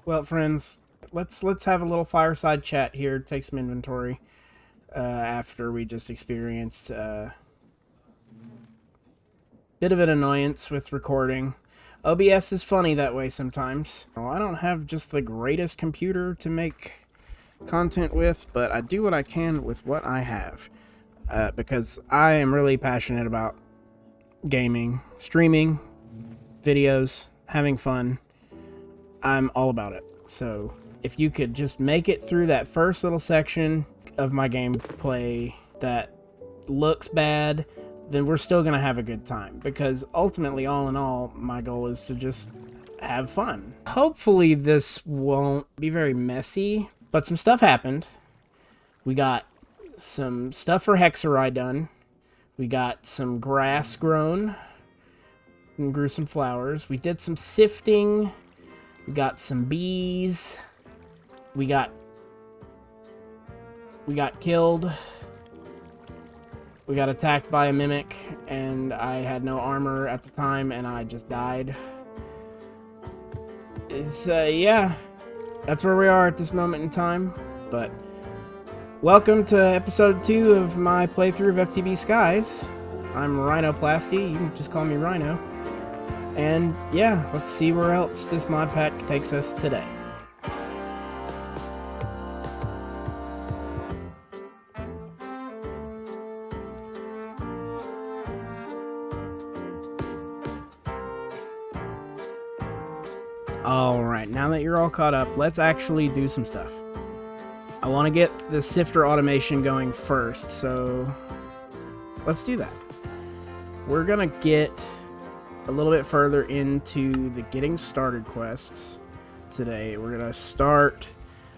Well, friends, let's have a little fireside chat here. Take some inventory after we just experienced a bit of an annoyance with recording. OBS is funny that way sometimes. Well, I don't have just the greatest computer to make content with, but I do what I can with what I have because I am really passionate about gaming, streaming, videos, having fun. I'm all about it. So if you could just make it through that first little section of my gameplay that looks bad, then we're still going to have a good time. Because ultimately, all in all, my goal is to just have fun. Hopefully this won't be very messy, but some stuff happened. We got some stuff for Hexerei done. We got some grass grown and grew some flowers. We did some sifting. We got some bees. We got killed. We got attacked by a mimic, and I had no armor at the time, and I just died. Yeah, that's where we are at this moment in time. But welcome to episode 2 of my playthrough of FTB Skies. I'm RynoPlasty. You can just call me Rhino. And yeah, let's see where else this mod pack takes us today. Alright, now that you're all caught up, let's actually do some stuff. I want to get the sifter automation going first, so let's do that. We're gonna get a little bit further into the getting started quests today. We're gonna start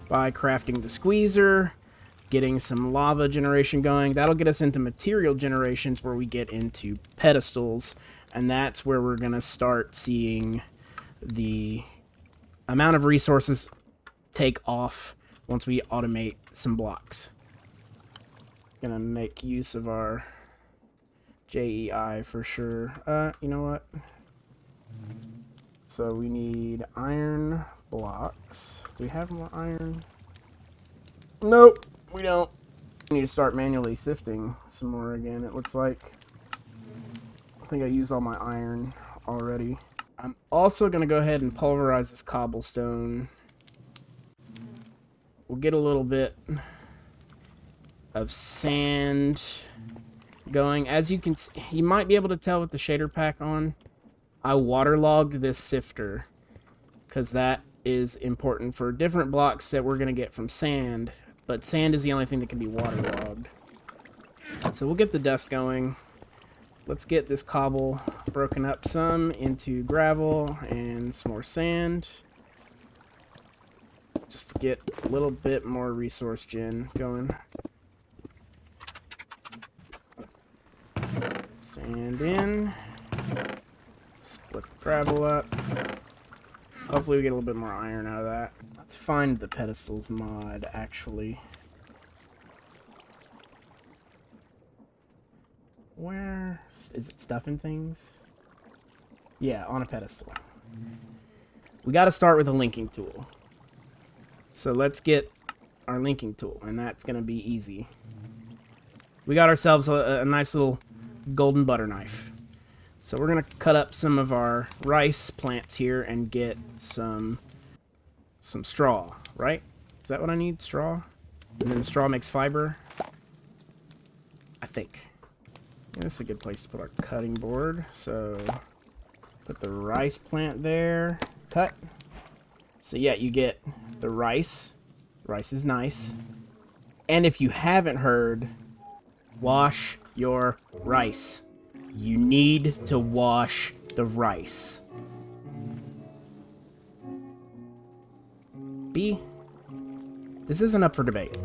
by crafting the squeezer, getting some lava generation going. That'll get us into material generations where we get into pedestals, and that's where we're gonna start seeing the amount of resources take off once we automate some blocks. Gonna make use of our JEI for sure. You know what? So we need iron blocks. Do we have more iron? Nope, we don't. We need to start manually sifting some more again, it looks like. I think I used all my iron already. I'm also going to go ahead and pulverize this cobblestone. We'll get a little bit of sand going. As you can see, you might be able to tell with the shader pack on, I waterlogged this sifter because that is important for different blocks that we're going to get from sand, but sand is the only thing that can be waterlogged. So we'll get the dust going. Let's get this cobble broken up some into gravel and some more sand, just to get a little bit more resource gen going. Sand in, split the gravel up. Hopefully we get a little bit more iron out of that. Let's find the Pedestals mod, actually. Where is it? Stuffing things? Yeah, on a pedestal. We got to start with a linking tool. So let's get our linking tool, and that's going to be easy. We got ourselves a nice little golden butter knife. So we're going to cut up some of our rice plants here and get some straw, right? Is that what I need? Straw? And then the straw makes fiber? I think. Yeah, this is a good place to put our cutting board. So put the rice plant there. Cut. So yeah, you get the rice. Rice is nice. And if you haven't heard, wash your rice. You need to wash the rice. B. This isn't up for debate.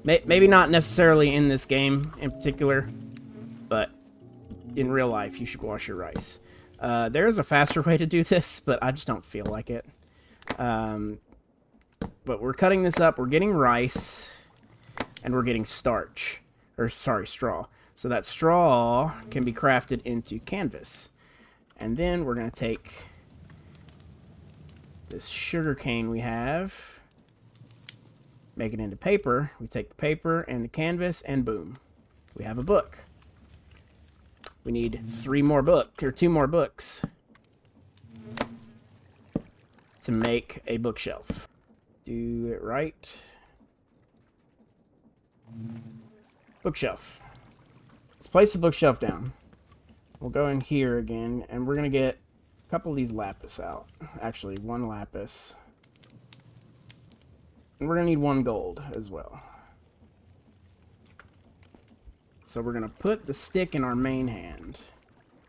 Maybe not necessarily in this game in particular, but in real life, you should wash your rice. There is a faster way to do this, but I just don't feel like it. But we're cutting this up. We're getting rice, and we're getting starch. Or, sorry, straw. So that straw can be crafted into canvas. And then we're going to take this sugar cane we have, make it into paper. We take the paper and the canvas, and boom, we have a book. We need 2 more books to make a bookshelf. Do it right. Bookshelf. Let's place the bookshelf down. We'll go in here again, and we're going to get a couple of these lapis out. Actually, 1 lapis. And we're going to need 1 gold as well. So we're going to put the stick in our main hand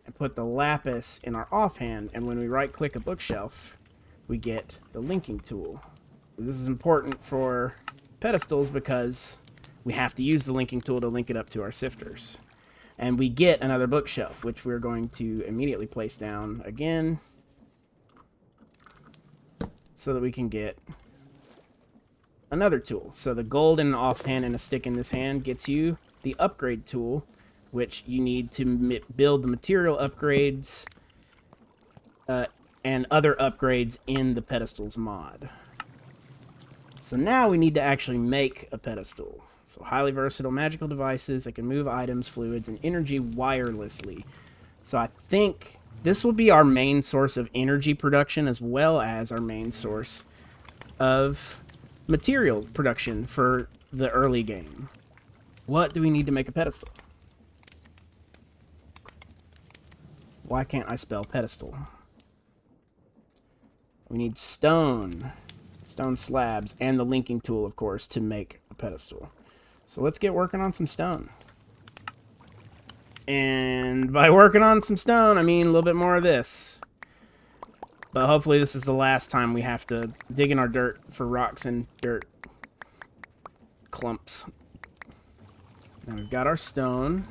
and put the lapis in our offhand, and when we right-click a bookshelf, we get the linking tool. This is important for pedestals because we have to use the linking tool to link it up to our sifters. And we get another bookshelf, which we're going to immediately place down again so that we can get another tool. So the gold in an offhand and a stick in this hand gets you the upgrade tool, which you need to build the material upgrades and other upgrades in the Pedestals mod. So now we need to actually make a pedestal. So highly versatile magical devices that can move items, fluids, and energy wirelessly. So I think this will be our main source of energy production as well as our main source of material production for the early game. What do we need to make a pedestal? Why can't I spell pedestal? We need stone slabs, and the linking tool, of course, to make a pedestal. So let's get working on some stone. And by working on some stone, I mean a little bit more of this. But hopefully this is the last time we have to dig in our dirt for rocks and dirt clumps. Now we've got our stone.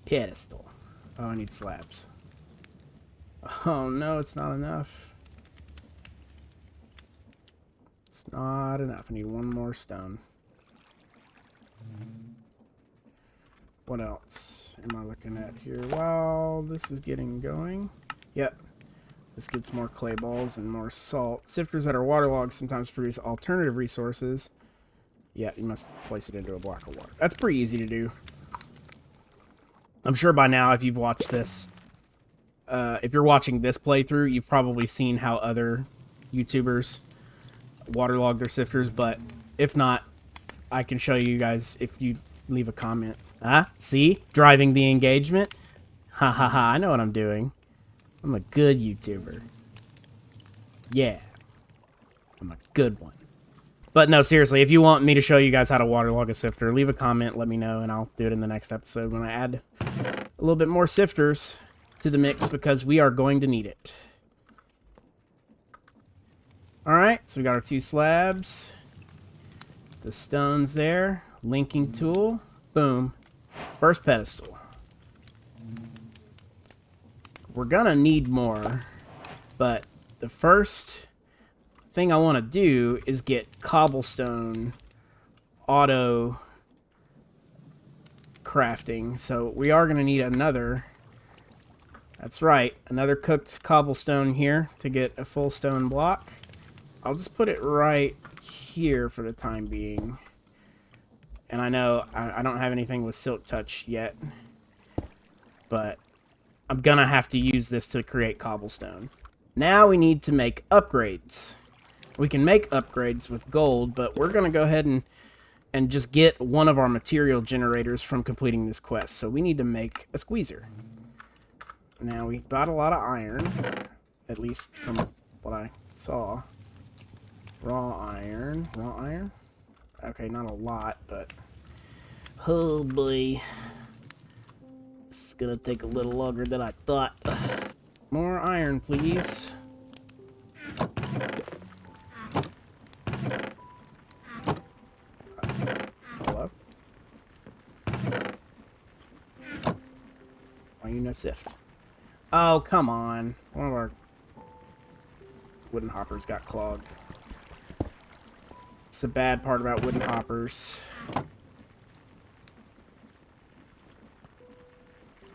Pedestal. Oh, I need slabs. Oh no, it's not enough. It's not enough. I need 1 more stone. What else am I looking at here while this is getting going? Yep. This gets more clay balls and more salt. Sifters that are waterlogged sometimes produce alternative resources. Yeah, you must place it into a block of water. That's pretty easy to do. I'm sure by now, if you've watched this, if you're watching this playthrough, you've probably seen how other YouTubers waterlog their sifters, but if not, I can show you guys if you leave a comment. See? Driving the engagement? Ha ha ha, I know what I'm doing. I'm a good YouTuber. Yeah. I'm a good one. But no, seriously, if you want me to show you guys how to waterlog a sifter, leave a comment, let me know, and I'll do it in the next episode when I add a little bit more sifters to the mix, because we are going to need it. Alright, so we got our 2 slabs. The stones there. Linking tool. Boom. First pedestal. We're gonna need more, but the first thing I want to do is get cobblestone auto crafting. So we are going to need another. That's right, another cooked cobblestone here to get a full stone block. I'll just put it right here for the time being. And I know I don't have anything with silk touch yet, but I'm gonna have to use this to create cobblestone. Now we need to make upgrades. We can make upgrades with gold, but we're gonna go ahead and just get one of our material generators from completing this quest. So we need to make a squeezer. Now we got a lot of iron, at least from what I saw. Raw iron. Okay, not a lot, but oh boy, this is gonna take a little longer than I thought. More iron, please. Hello? Why you no sift? Oh, come on. One of our wooden hoppers got clogged. It's the bad part about wooden hoppers.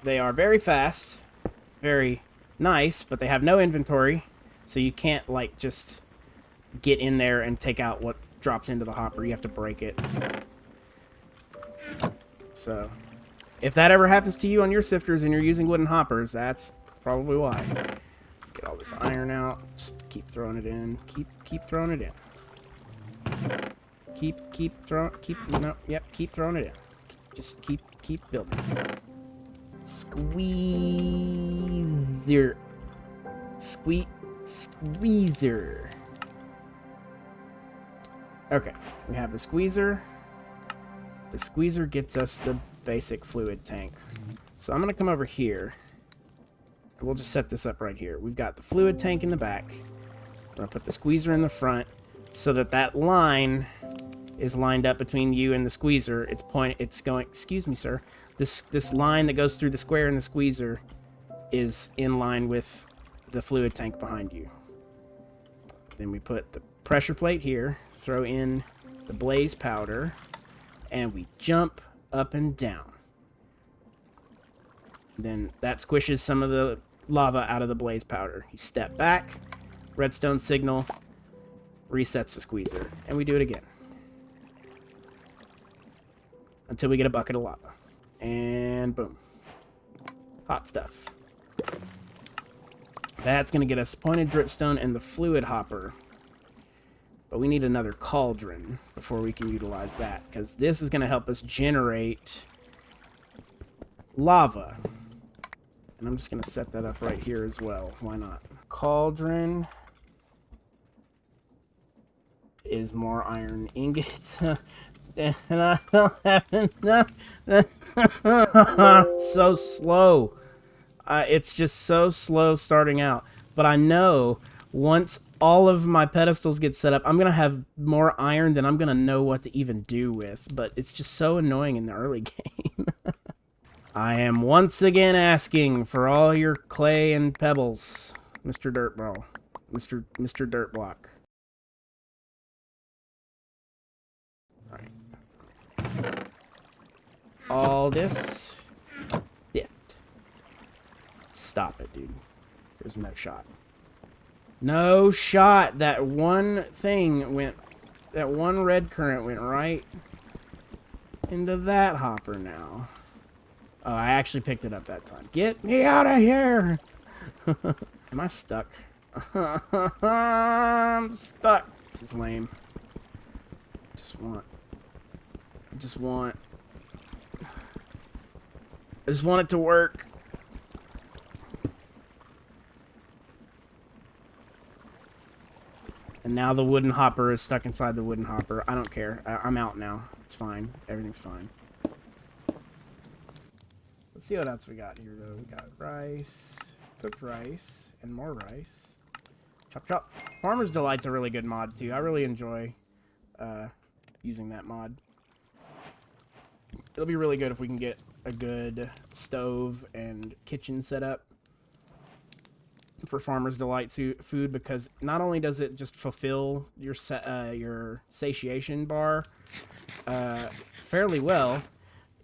They are very fast, very nice, but they have no inventory, So you can't, like, just get in there and take out what drops into the hopper. You have to break it. So, if that ever happens to you on your sifters and you're using wooden hoppers, that's probably why. Let's get all this iron out. Just keep throwing it in. Keep throwing it in. Keep throwing it in. Just keep building. Squeezer. Squeezer. Okay, we have the squeezer. The squeezer gets us the basic fluid tank. So I'm going to come over here. And we'll just set this up right here. We've got the fluid tank in the back. I'm going to put the squeezer in the front so that that line is lined up between you and the squeezer. It's going, excuse me, sir. This line that goes through the square and the squeezer is in line with the fluid tank behind you. Then we put the pressure plate here, throw in the blaze powder, and we jump up and down. Then that squishes some of the lava out of the blaze powder. You step back, redstone signal, resets the squeezer, and we do it again. Until we get a bucket of lava. And boom. Hot stuff. That's going to get us pointed dripstone and the fluid hopper. But we need another cauldron before we can utilize that, because this is going to help us generate lava. And I'm just going to set that up right here as well. Why not? Cauldron is more iron ingots. And I don't have enough. It's so slow. It's just so slow starting out. But I know once all of my pedestals get set up, I'm going to have more iron than I'm going to know what to even do with. But it's just so annoying in the early game. I am once again asking for all your clay and pebbles, Mr. Dirtball. Mr. Dirtblock. Alright. All this sift. Stop it, dude. There's no shot. No shot. That one thing went... That one red current went right into that hopper now. Oh, I actually picked it up that time. Get me out of here! Am I stuck? I'm stuck. This is lame. I just want it to work. And now the wooden hopper is stuck inside the wooden hopper. I don't care. I'm out now. It's fine. Everything's fine. Let's see what else we got here, though. We got rice, cooked rice, and more rice. Chop, chop. Farmer's Delight's a really good mod, too. I really enjoy using that mod. It'll be really good if we can get a good stove and kitchen set up for Farmer's Delight food, because not only does it just fulfill your satiation bar fairly well,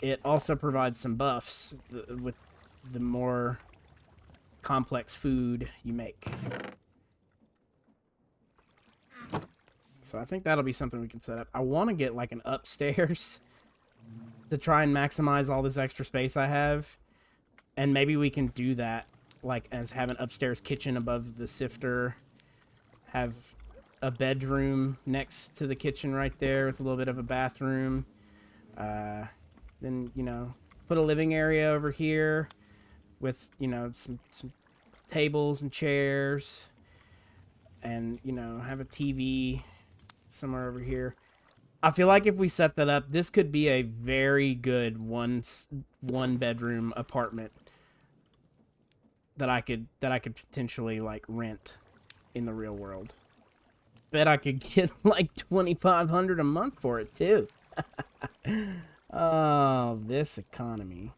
it also provides some buffs with the more complex food you make. So I think that'll be something we can set up. I want to get like an upstairs to try and maximize all this extra space I have. And maybe we can do that, like, as have an upstairs kitchen above the sifter. Have a bedroom next to the kitchen right there with a little bit of a bathroom. Then, you know, put a living area over here with, you know, some tables and chairs. And, you know, have a TV somewhere over here. I feel like if we set that up, this could be a very good one bedroom apartment that I could potentially like rent in the real world. Bet I could get like $2,500 a month for it too. Oh, this economy.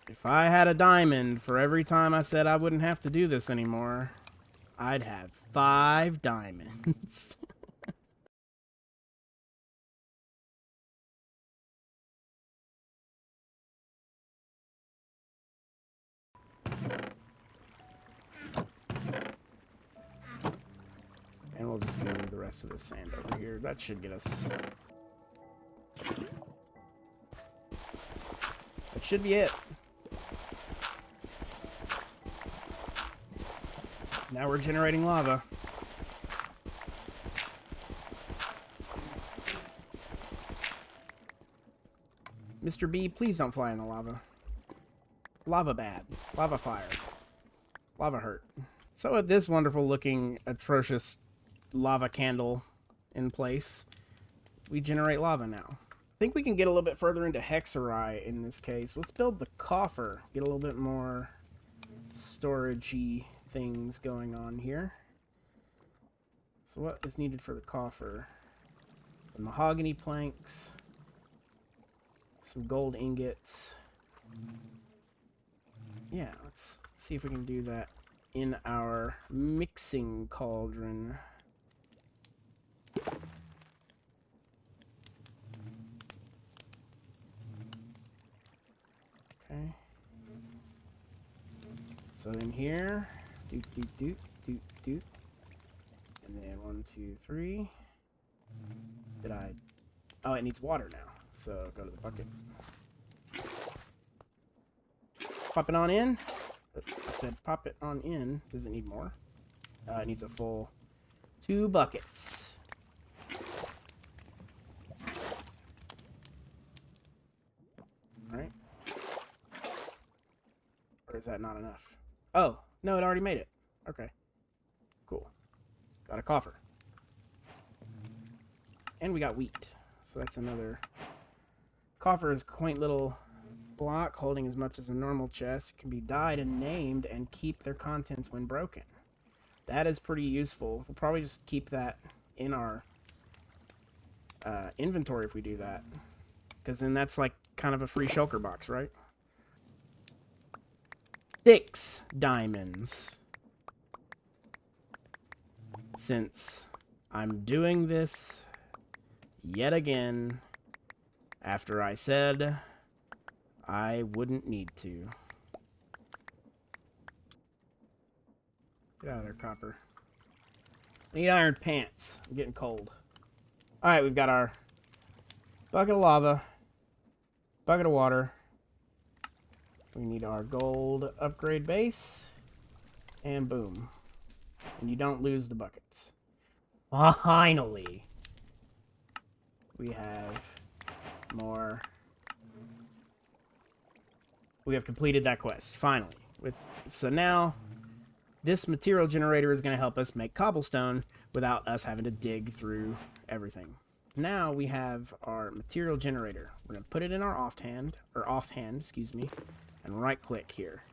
If I had a diamond for every time I said I wouldn't have to do this anymore, I'd have 5 diamonds. we'll just do the rest of the sand over here. That should get us... That should be it. Now we're generating lava. Mr. B, please don't fly in the lava. Lava bad. Lava fire. Lava hurt. So with this wonderful looking, atrocious lava candle in place, we generate lava now. I think we can get a little bit further into Hexerei in this case. Let's build the coffer. Get a little bit more storage-y things going on here. So what is needed for the coffer? The mahogany planks. Some gold ingots. Yeah, let's see if we can do that in our mixing cauldron. Okay. So in here, doot, doot, doot, doot, doot. And then 1, 2, 3. Did I? Oh, it needs water now. So go to the bucket. Pop it on in. I said pop it on in. Does it need more? It needs a full 2 buckets. Alright. Or is that not enough? Oh, no, it already made it. Okay. Cool. Got a coffer. And we got wheat. So that's another... Coffer is a quaint little block holding as much as a normal chest. It can be dyed and named and keep their contents when broken. That is pretty useful. We'll probably just keep that in our inventory if we do that. Because then that's like kind of a free shulker box, right? 6 diamonds. Since I'm doing this yet again after I said I wouldn't need to. Get out of there, copper. I need iron pants. I'm getting cold. Alright, we've got our bucket of lava, bucket of water. We need our gold upgrade base, and boom. And you don't lose the buckets. Finally! We have more. We have completed that quest, finally. So now, this material generator is going to help us make cobblestone without us having to dig through everything. Now we have our material generator. We're going to put it in our offhand, excuse me, and right-click here.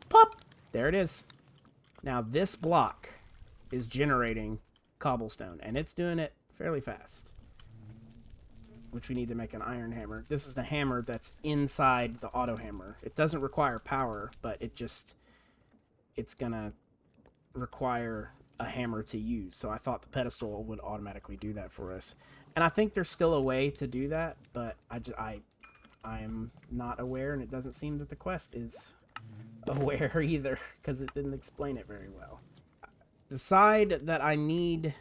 Pop! There it is. Now this block is generating cobblestone, and it's doing it fairly fast. Which we need to make an iron hammer. This is the hammer that's inside the auto hammer. It doesn't require power, but it's gonna require a hammer to use. So I thought the pedestal would automatically do that for us. And I think there's still a way to do that, but I'm not aware, and it doesn't seem that the quest is aware either, because it didn't explain it very well. The side that I need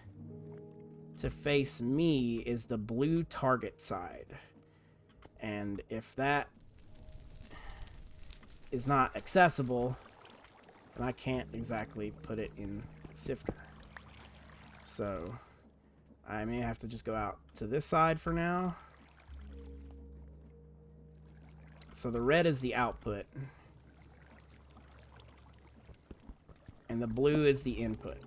to face me is the blue target side. And if that is not accessible, then I can't exactly put it in the sifter. So I may have to just go out to this side for now. So the red is the output, and the blue is the input.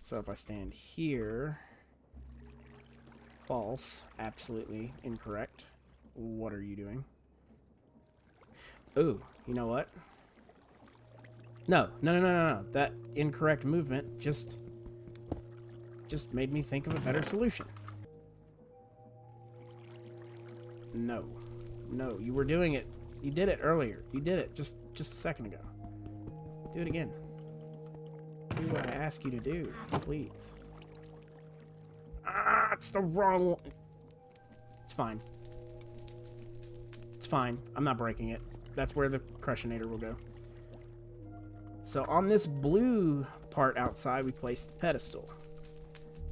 So if I stand here, false, absolutely incorrect. What are you doing? Ooh, you know what? No. That incorrect movement just made me think of a better solution. No, you were doing it. You did it earlier. You did it just a second ago. Do it again. Do what I ask you to do, please. Ah, it's the wrong one. It's fine. It's fine. I'm not breaking it. That's where the crushinator will go. So on this blue part outside, we place the pedestal.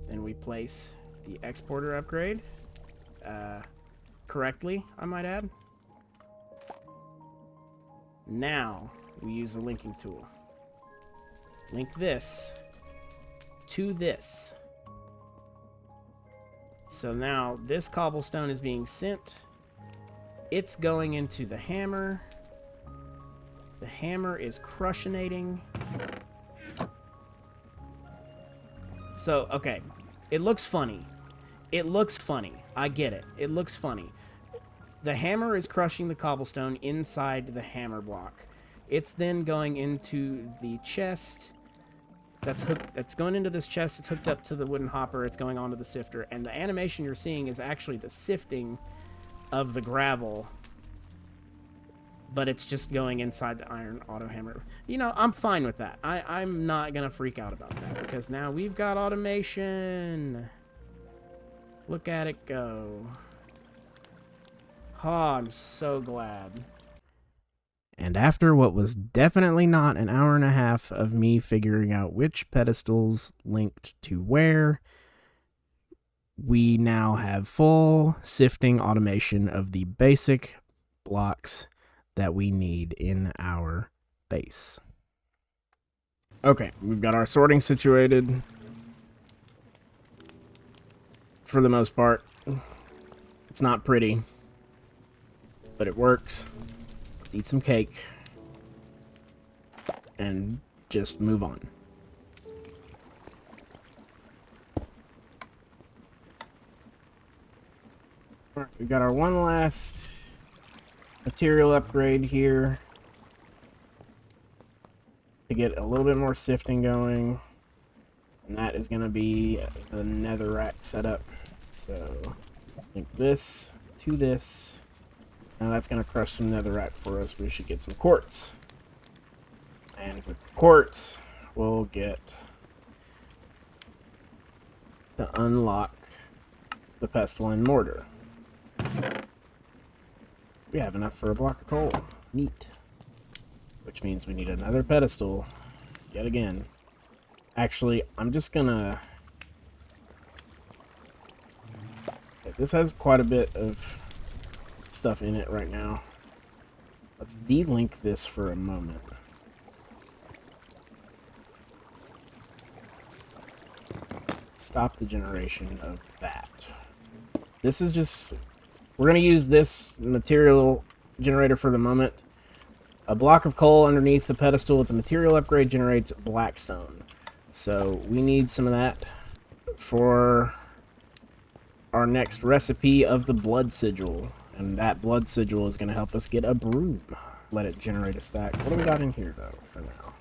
Then we place the exporter upgrade. Correctly, I might add. Now, we use the linking tool. Link this to this. So now, this cobblestone is being sent. It's going into the hammer. The hammer is crushinating. So, okay. It looks funny. It looks funny. I get it. It looks funny. The hammer is crushing the cobblestone inside the hammer block. It's then going into the chest. That's going into this chest. It's hooked up to the wooden hopper. It's going onto the sifter. And the animation you're seeing is actually the sifting of the gravel. But it's just going inside the iron auto hammer. You know, I'm fine with that. I'm not going to freak out about that. Because now we've got automation. Look at it go. Oh, I'm so glad. And after what was definitely not an hour and a half of me figuring out which pedestals linked to where, we now have full sifting automation of the basic blocks that we need in our base. Okay, we've got our sorting situated. For the most part, it's not pretty, but it works. Let's eat some cake and just move on. Alright, we got our one last material upgrade here to get a little bit more sifting going, and that is going to be the netherrack setup. So link this to this. Now that's going to crush some netherrack for us. We should get some quartz, and with the quartz we'll get to unlock the pestle and mortar. We have enough for a block of coal. Neat. Which means we need another pedestal yet again. Actually, I'm just gonna... This has quite a bit of stuff in it right now. Let's de-link this for a moment. Stop the generation of that. This is just... We're going to use this material generator for the moment. A block of coal underneath the pedestal with the material upgrade generates blackstone. So we need some of that for our next recipe of the blood sigil. And that blood sigil is going to help us get a broom. Let it generate a stack. What do we got in here, though, for now?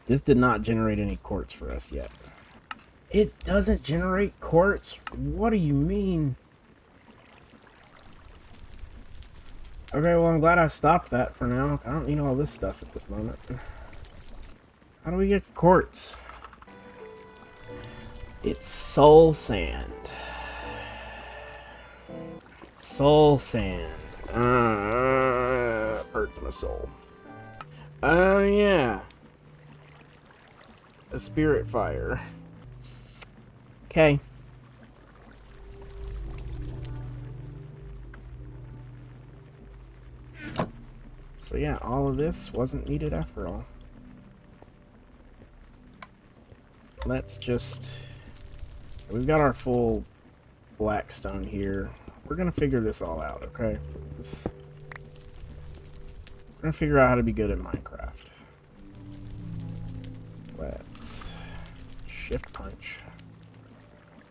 This did not generate any quartz for us yet. It doesn't generate quartz? What do you mean? Okay, well, I'm glad I stopped that for now. I don't need all this stuff at this moment. How do we get quartz? It's soul sand. Soul sand. Hurts my soul. Oh, yeah. A spirit fire. Okay. So yeah, all of this wasn't needed after all. Let's just... We've got our full blackstone here. We're gonna figure this all out, okay? We're gonna figure out how to be good at Minecraft. Let's shift punch.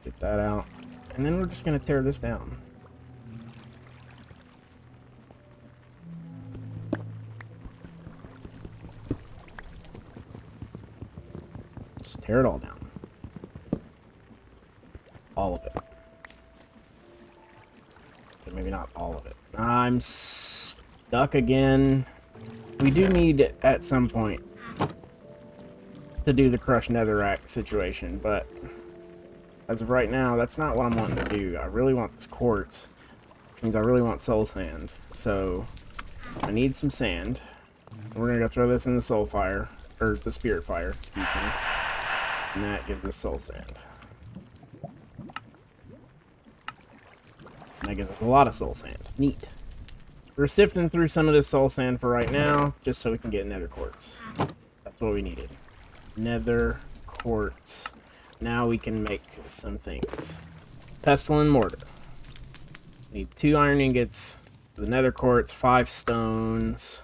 Get that out. And then we're just gonna tear this down. Tear it all down. All of it. Okay, maybe not all of it. I'm stuck again. We do need, at some point, to do the crushed netherrack situation, but as of right now, that's not what I'm wanting to do. I really want this quartz, which means I really want soul sand. So, I need some sand. We're gonna go throw this in the soul fire, or the spirit fire, excuse me. And that gives us soul sand. And that gives us a lot of soul sand. Neat. We're sifting through some of this soul sand for right now, just so we can get nether quartz. That's what we needed. Nether quartz. Now we can make some things. Pestle and mortar. Need 2 iron ingots, the nether quartz, 5 stones,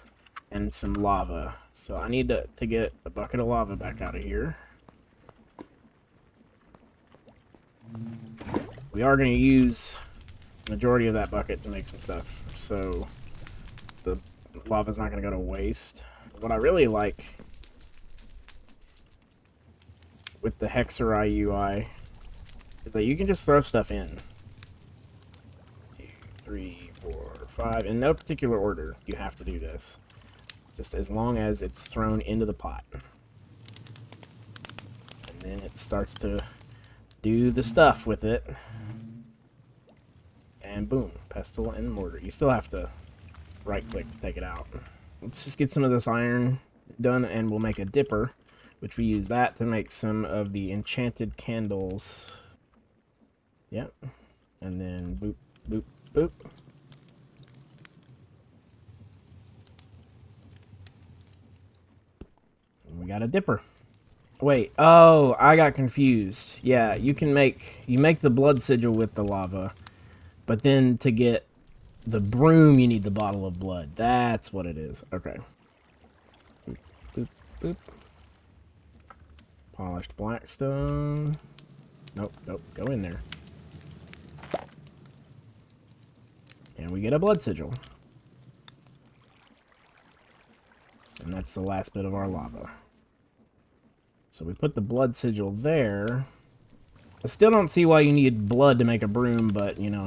and some lava. So I need to get a bucket of lava back out of here. We are going to use the majority of that bucket to make some stuff, so the lava's not going to go to waste. What I really like with the Hexerei UI is that you can just throw stuff in. 2, 3, 4, 5. In no particular order, you have to do this. Just as long as it's thrown into the pot. And then it starts to do the stuff with it. And boom, pestle and mortar. You still have to right-click to take it out. Let's just get some of this iron done, and we'll make a dipper, which we use that to make some of the enchanted candles. Yep. And then boop, boop, boop. And we got a dipper. Wait, oh, I got confused. Yeah, you make the blood sigil with the lava, but then to get the broom, you need the bottle of blood. That's what it is. Okay. Boop, boop, boop. Polished blackstone. Nope, nope, go in there. And we get a blood sigil. And that's the last bit of our lava. So we put the blood sigil there. I still don't see why you need blood to make a broom, but, you know,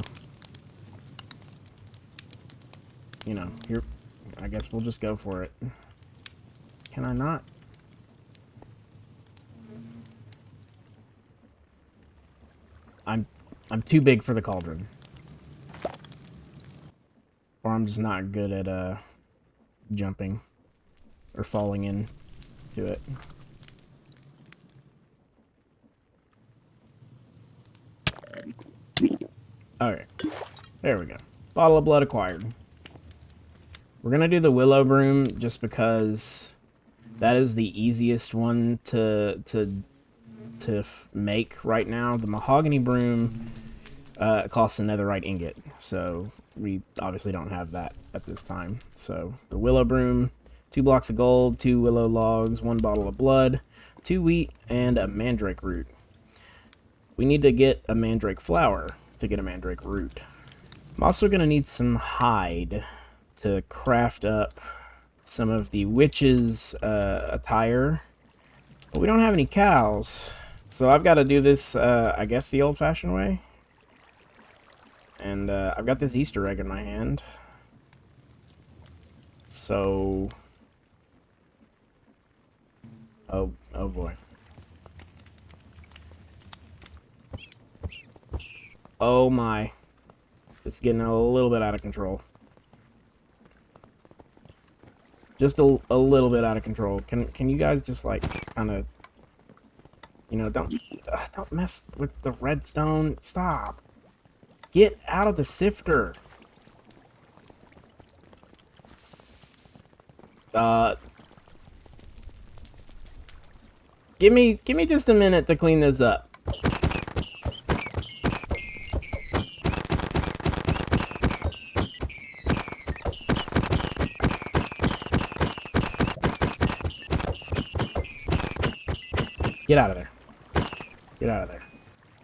here, I guess we'll just go for it. Can I not? I'm too big for the cauldron. Or I'm just not good at, jumping. Or falling in to it. Okay. There we go. Bottle of blood acquired. We're gonna do the willow broom just because that is the easiest one to make right now. The mahogany broom costs a netherite ingot, so we obviously don't have that at this time. So the willow broom, 2 blocks of gold, 2 willow logs, 1 bottle of blood, 2 wheat, and a mandrake root. We need to get a mandrake flower to get a mandrake root. I'm also gonna need some hide to craft up some of the witch's attire. But we don't have any cows, so I've got to do this, I guess, the old-fashioned way. And I've got this Easter egg in my hand. So... Oh boy. Oh my. It's getting a little bit out of control. Just a little bit out of control. Can you guys just, like, kind of, you know, don't mess with the redstone. Stop. Get out of the sifter. Give me just a minute to clean this up. Get out of there. Get out of there.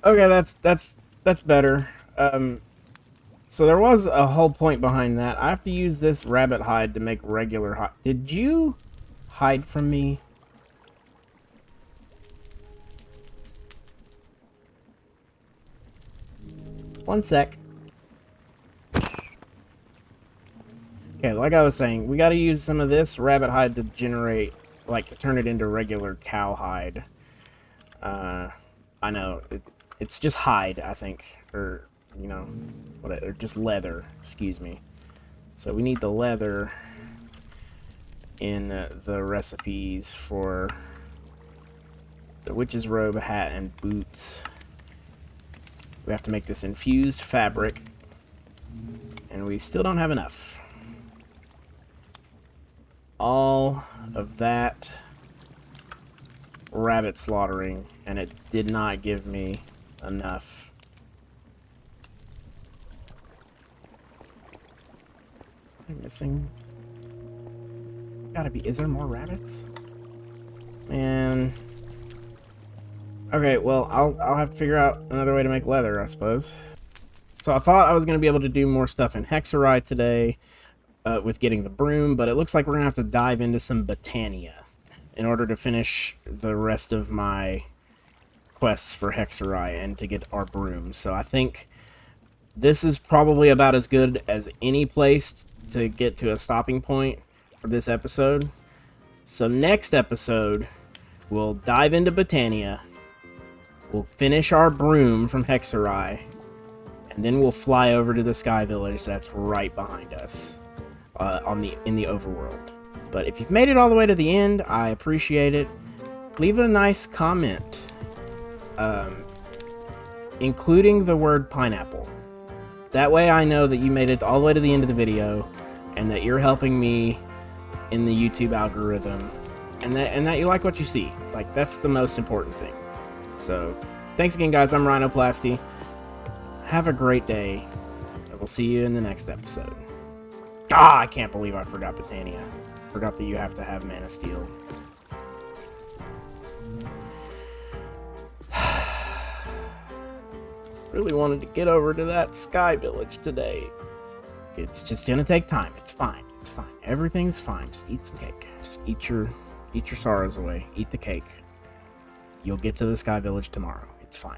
Okay, that's better. So there was a whole point behind that. I have to use this rabbit hide to make regular hide. Did you hide from me? One sec. Okay, like I was saying, we gotta use some of this rabbit hide to generate, like, to turn it into regular cow hide. I know, it's just hide, I think, or, you know, or just leather, excuse me. So we need the leather, in the recipes for the witch's robe, hat, and boots. We have to make this infused fabric, and we still don't have enough. All of that rabbit slaughtering, and it did not give me enough. I'm missing. Gotta be. Is there more rabbits? Man. Okay, well, I'll have to figure out another way to make leather, I suppose. So I thought I was going to be able to do more stuff in Hexerei today with getting the broom, but it looks like we're going to have to dive into some Botania in order to finish the rest of my quests for Hexerei and to get our broom. So I think this is probably about as good as any place to get to a stopping point for this episode. So next episode, we'll dive into Botania. We'll finish our broom from Hexerei, and then we'll fly over to the Sky Village that's right behind us in the overworld. But if you've made it all the way to the end, I appreciate it. Leave a nice comment, including the word pineapple. That way I know that you made it all the way to the end of the video, and that you're helping me in the YouTube algorithm, and that you like what you see. Like, that's the most important thing. So, thanks again, guys. I'm RynoPlasty. Have a great day. We'll see you in the next episode. I can't believe I forgot Botania. Forgot that you have to have Mana Steel. Really wanted to get over to that Sky Village today. It's just gonna take time. It's fine. It's fine. Everything's fine. Just eat some cake. Just eat your sorrows away. Eat the cake. You'll get to the Sky Village tomorrow. It's fine.